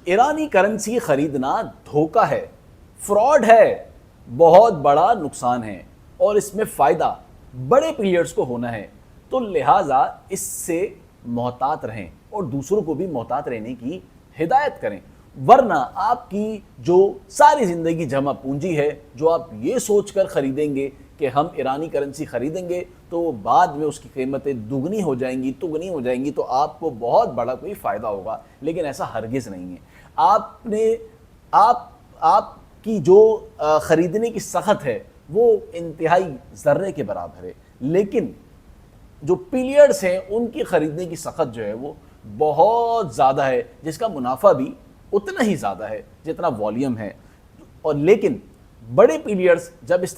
ईरानी currency खरीदना धोखा है, फ्रॉड है, बहुत बड़ा नुकसान है और इसमें फ़ायदा बड़े प्लेयर्स को होना है। तो लिहाजा इससे मोहतात रहें और दूसरों को भी मोहतात रहने की हिदायत करें, वरना आपकी जो सारी ज़िंदगी जमा पूंजी है, जो आप ये सोचकर ख़रीदेंगे कि हम ईरानी करेंसी ख़रीदेंगे तो बाद में उसकी कीमतें दुगनी हो जाएंगी, तुगनी हो जाएंगी, तो आपको बहुत बड़ा कोई फ़ायदा होगा। लेकिन ऐसा हरगिज़ नहीं है। आपने आपकी जो ख़रीदने की सख्त है वो इंतहाई ज़र्रे के बराबर है, लेकिन जो पीलियड्स हैं उनकी ख़रीदने की सख्त जो है वो बहुत ज़्यादा है, जिसका मुनाफा भी उतना ही ज़्यादा है जितना वॉल्यूम है। और लेकिन बड़े पीलियड्स जब इस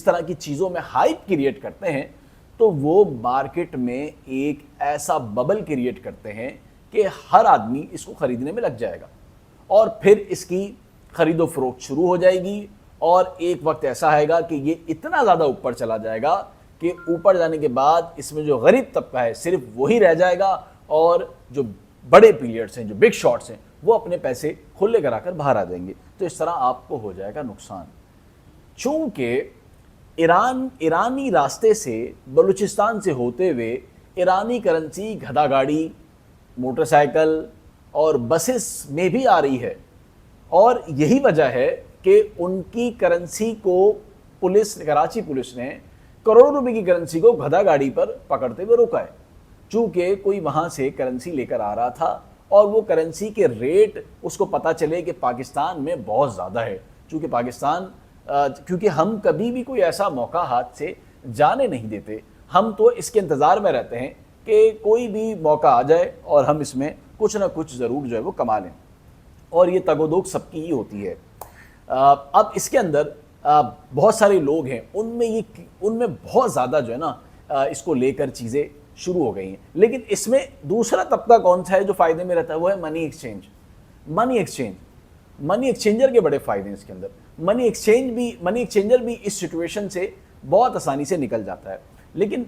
तरह की चीज़ों में हाइप क्रिएट करते हैं तो वो मार्केट में एक ऐसा बबल क्रिएट करते हैं कि हर आदमी इसको ख़रीदने में लग जाएगा और फिर इसकी ख़रीदो फरोख्त शुरू हो जाएगी और एक वक्त ऐसा आएगा कि ये इतना ज़्यादा ऊपर चला जाएगा कि ऊपर जाने के बाद इसमें जो गरीब तबका है सिर्फ वही रह जाएगा और जो बड़े प्लेयर्स हैं, जो बिग शॉट्स हैं, वो अपने पैसे खुले कराकर बाहर आ जाएंगे। तो इस तरह आपको हो जाएगा नुकसान। चूँकि ईरानी रास्ते से बलूचिस्तान से होते हुए ईरानी करेंसी गधा गाड़ी, मोटरसाइकिल और बसेस में भी आ रही है और यही वजह है कि उनकी करेंसी को कराची पुलिस ने करोड़ों रुपए की करेंसी को गधा गाड़ी पर पकड़ते हुए रोका है। चूँकि कोई वहाँ से करेंसी लेकर आ रहा था और वो करेंसी के रेट उसको पता चले कि पाकिस्तान में बहुत ज़्यादा है। क्योंकि हम कभी भी कोई ऐसा मौका हाथ से जाने नहीं देते, हम तो इसके इंतज़ार में रहते हैं कि कोई भी मौका आ जाए और हम इसमें कुछ ना कुछ ज़रूर जो है वो कमा लें, और ये तगोदोग सबकी ही होती है। अब इसके अंदर बहुत सारे लोग हैं, उनमें बहुत ज़्यादा जो है ना इसको लेकर चीज़ें शुरू हो गई हैं। लेकिन इसमें दूसरा तबका कौन सा है जो फ़ायदे में रहता है? वो है मनी एक्सचेंजर के बड़े फ़ायदे हैं इसके अंदर। मनी एक्सचेंजर भी इस सिचुएशन से बहुत आसानी से निकल जाता है। लेकिन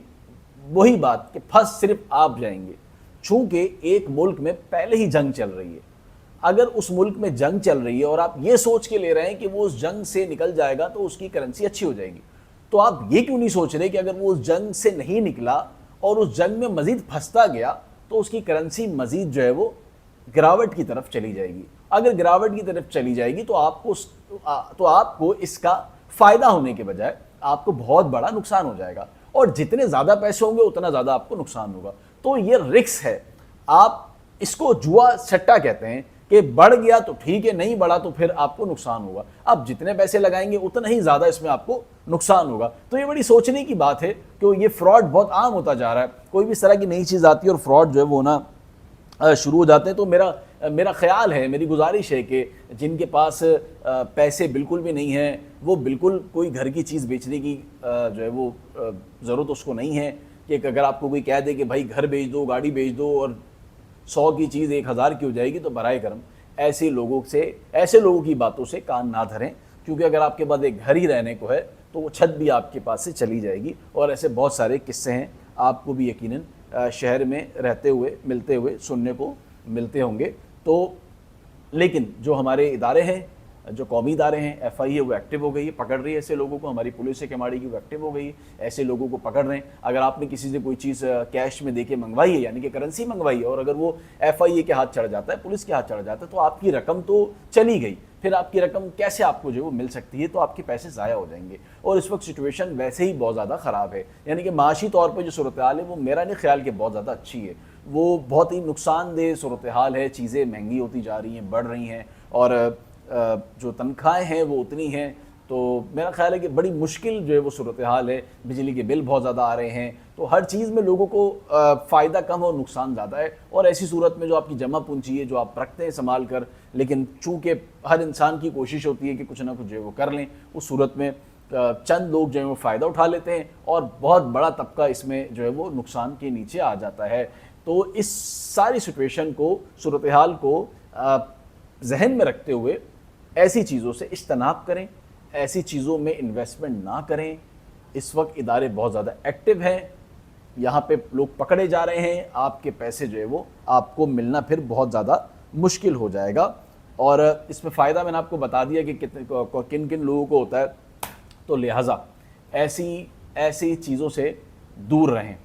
वही बात कि फंस सिर्फ आप जाएंगे, चूँकि एक मुल्क में पहले ही जंग चल रही है। अगर उस मुल्क में जंग चल रही है और आप ये सोच के ले रहे हैं कि वो उस जंग से निकल जाएगा तो उसकी करेंसी अच्छी हो जाएगी, तो आप ये क्यों नहीं सोच रहे कि अगर वो उस जंग से नहीं निकला और उस जंग में मज़ीद फंसता गया तो उसकी करेंसी मज़ीद जो है वो गिरावट की तरफ चली जाएगी। अगर गिरावट की तरफ चली जाएगी तो आपको इसका फ़ायदा होने के बजाय आपको बहुत बड़ा नुकसान हो जाएगा, और जितने ज़्यादा पैसे होंगे उतना ज़्यादा आपको नुकसान होगा। तो ये रिस्क है। आप इसको जुआ सट्टा कहते हैं कि बढ़ गया तो ठीक है, नहीं बढ़ा तो फिर आपको नुकसान होगा। आप जितने पैसे लगाएंगे उतना ही ज़्यादा इसमें आपको नुकसान होगा। तो ये बड़ी सोचने की बात है कि ये फ्रॉड बहुत आम होता जा रहा है। कोई भी इस तरह की नई चीज़ आती है और फ्रॉड जो है वो ना शुरू हो जाते हैं। तो मेरा ख्याल है, मेरी गुजारिश है कि जिनके पास पैसे बिल्कुल भी नहीं हैं, वो बिल्कुल कोई घर की चीज़ बेचने की जो है वो ज़रूरत उसको नहीं है कि अगर आपको कोई कह दे कि भाई घर बेच दो, गाड़ी बेच दो और 100 की चीज़ 1000 की हो जाएगी, तो बराए करम ऐसे लोगों की बातों से कान ना धरें। क्योंकि अगर आपके पास एक घर ही रहने को है तो वो छत भी आपके पास से चली जाएगी। और ऐसे बहुत सारे किस्से हैं, आपको भी यकीनन शहर में रहते हुए मिलते हुए सुनने को मिलते होंगे। तो लेकिन जो हमारे इदारे हैं, जो कौमी इदारे हैं, FI है वो एक्टिव हो गई है, पकड़ रही है ऐसे लोगों को। हमारी पुलिस है केमाड़ी की वो एक्टिव हो गई है, ऐसे लोगों को पकड़ रहे हैं। अगर आपने किसी से कोई चीज़ कैश में देके मंगवाई है, यानी कि करेंसी मंगवाई है, और अगर वो FIA के हाथ चढ़ जाता है, पुलिस के हाथ चढ़ जाता है, तो आपकी रकम तो चली गई। फिर आपकी रकम कैसे आपको जो वो मिल सकती है? तो आपके पैसे ज़ाया हो जाएंगे। और इस वक्त सिचुएशन वैसे ही बहुत ज़्यादा ख़राब है, यानी कि माशी तौर पर जो सूरत हाल है वो मेरा नहीं ख्याल कि बहुत ज़्यादा अच्छी है। वो बहुत ही नुकसानदेह सूरत हाल है। चीज़ें महंगी होती जा रही हैं, बढ़ रही हैं, और जो तनख्वाहें हैं वो उतनी हैं। तो मेरा ख्याल है कि बड़ी मुश्किल जो है वो सूरत हाल है। बिजली के बिल बहुत ज़्यादा आ रहे हैं, तो हर चीज़ में लोगों को फ़ायदा कम और नुकसान ज़्यादा है। और ऐसी सूरत में जो आपकी जमा पूंजी है, जो आप रखते हैं संभाल कर, लेकिन चूँकि हर इंसान की कोशिश होती है कि कुछ ना कुछ जो है वो कर लें, उस सूरत में चंद लोग जो है वो फ़ायदा उठा लेते हैं और बहुत बड़ा तबका इसमें जो है वो नुकसान के नीचे आ जाता है। तो इस सारी सिचुएशन को, सूरत हाल को जहन में रखते हुए ऐसी चीज़ों से इज्तनाब करें, ऐसी चीज़ों में इन्वेस्टमेंट ना करें। इस वक्त इदारे बहुत ज़्यादा एक्टिव हैं, यहाँ पे लोग पकड़े जा रहे हैं, आपके पैसे जो है वो आपको मिलना फिर बहुत ज़्यादा मुश्किल हो जाएगा। और इसमें फ़ायदा मैंने आपको बता दिया कि किन किन लोगों को होता है, तो लिहाजा ऐसी ऐसी चीज़ों से दूर रहें।